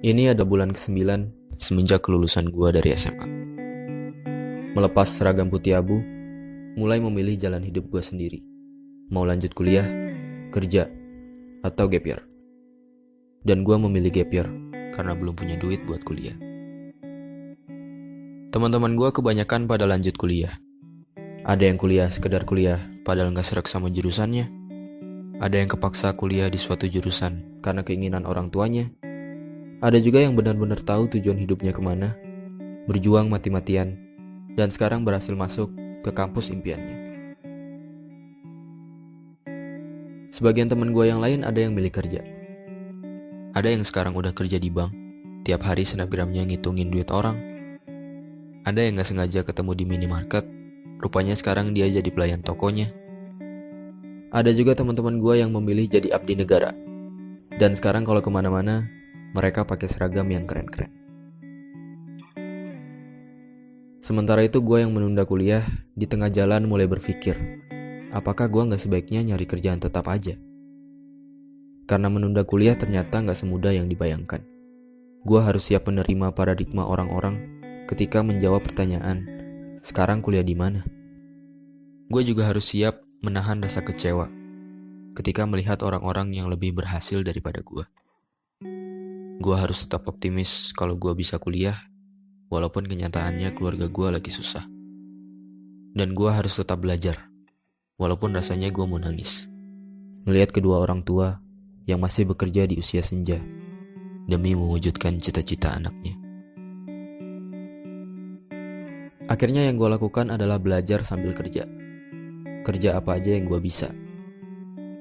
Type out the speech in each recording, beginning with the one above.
Ini ada bulan ke-9 semenjak kelulusan gua dari SMA. Melepas seragam putih abu, mulai memilih jalan hidup gua sendiri. Mau lanjut kuliah, kerja, atau gap year. Dan gua memilih gap year karena belum punya duit buat kuliah. Teman-teman gua kebanyakan pada lanjut kuliah. Ada yang kuliah sekedar kuliah padahal gak serak sama jurusannya. Ada yang kepaksa kuliah di suatu jurusan karena keinginan orang tuanya. Ada juga yang benar-benar tahu tujuan hidupnya kemana, berjuang mati-matian, dan sekarang berhasil masuk ke kampus impiannya. Sebagian teman gue yang lain ada yang milih kerja. Ada yang sekarang udah kerja di bank, tiap hari snapgramnya ngitungin duit orang. Ada yang gak sengaja ketemu di minimarket, rupanya sekarang dia jadi pelayan tokonya. Ada juga teman-teman gue yang memilih jadi abdi negara, dan sekarang kalau kemana-mana, mereka pakai seragam yang keren-keren. Sementara itu gue yang menunda kuliah, di tengah jalan mulai berpikir, apakah gue gak sebaiknya nyari kerjaan tetap aja? Karena menunda kuliah ternyata gak semudah yang dibayangkan. Gue harus siap menerima paradigma orang-orang ketika menjawab pertanyaan, sekarang kuliah di mana? Gue juga harus siap menahan rasa kecewa ketika melihat orang-orang yang lebih berhasil daripada gue. Gue harus tetap optimis kalau gue bisa kuliah, walaupun kenyataannya keluarga gue lagi susah. Dan gue harus tetap belajar, walaupun rasanya gue mau nangis. Melihat kedua orang tua yang masih bekerja di usia senja, demi mewujudkan cita-cita anaknya. Akhirnya yang gue lakukan adalah belajar sambil kerja. Kerja apa aja yang gue bisa.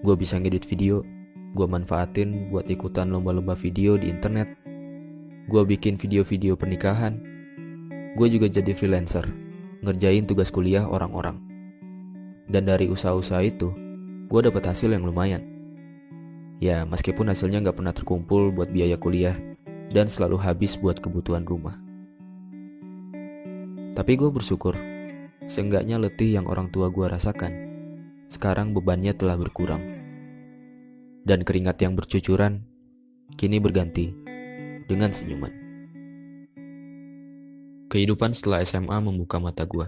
Gue bisa ngedit video, gue manfaatin buat ikutan lomba-lomba video di internet. Gue bikin video-video pernikahan. Gue juga jadi freelancer, ngerjain tugas kuliah orang-orang. Dan dari usaha-usaha itu, gue dapet hasil yang lumayan. Ya, meskipun hasilnya gak pernah terkumpul buat biaya kuliah dan selalu habis buat kebutuhan rumah. Tapi gue bersyukur, seenggaknya letih yang orang tua gue rasakan, sekarang bebannya telah berkurang. Dan keringat yang bercucuran kini berganti dengan senyuman. Kehidupan setelah SMA membuka mata gue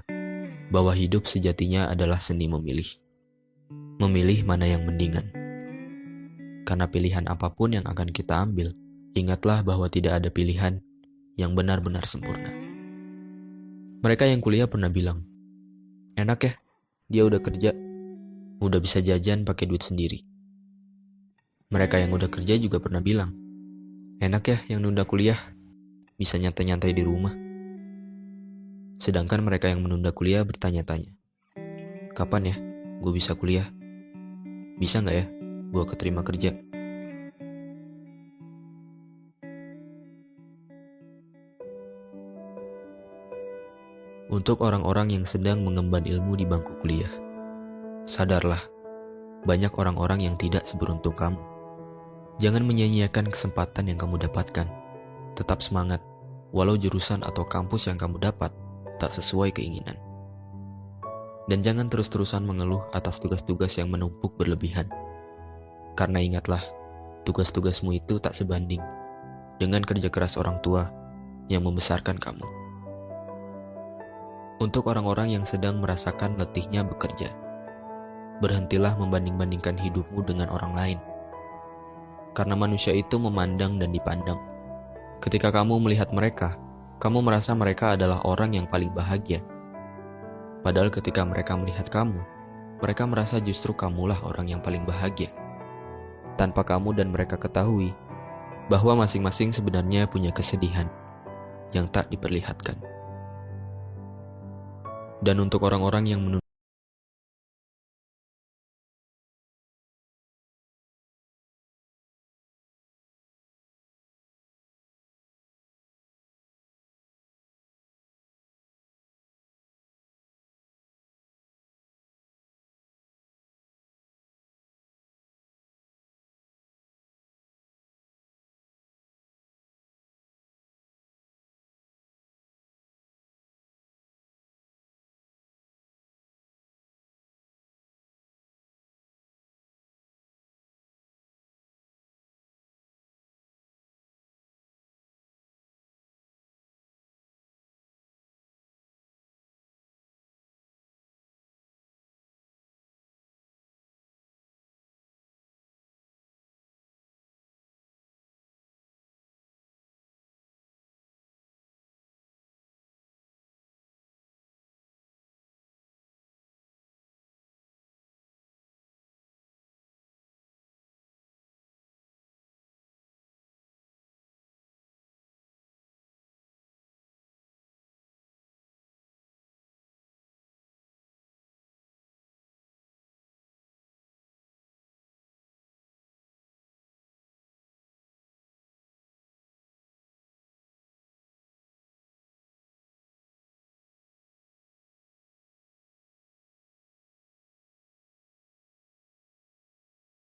bahwa hidup sejatinya adalah seni memilih. Memilih mana yang mendingan. Karena pilihan apapun yang akan kita ambil, ingatlah bahwa tidak ada pilihan yang benar-benar sempurna. Mereka yang kuliah pernah bilang, enak ya, dia udah kerja, udah bisa jajan pakai duit sendiri. Mereka yang udah kerja juga pernah bilang, enak ya yang nunda kuliah, bisa nyantai-nyantai di rumah. Sedangkan mereka yang menunda kuliah bertanya-tanya, kapan ya gue bisa kuliah? Bisa gak ya gue keterima kerja? Untuk orang-orang yang sedang mengemban ilmu di bangku kuliah, sadarlah, banyak orang-orang yang tidak seberuntung kamu. Jangan menyia-nyiakan kesempatan yang kamu dapatkan. Tetap semangat, walau jurusan atau kampus yang kamu dapat tak sesuai keinginan. Dan jangan terus-terusan mengeluh atas tugas-tugas yang menumpuk berlebihan. Karena ingatlah, tugas-tugasmu itu tak sebanding dengan kerja keras orang tua yang membesarkan kamu. Untuk orang-orang yang sedang merasakan letihnya bekerja, berhentilah membanding-bandingkan hidupmu dengan orang lain. Karena manusia itu memandang dan dipandang. Ketika kamu melihat mereka, kamu merasa mereka adalah orang yang paling bahagia. Padahal ketika mereka melihat kamu, mereka merasa justru kamulah orang yang paling bahagia. Tanpa kamu dan mereka ketahui bahwa masing-masing sebenarnya punya kesedihan yang tak diperlihatkan. Dan untuk orang-orang yang menunda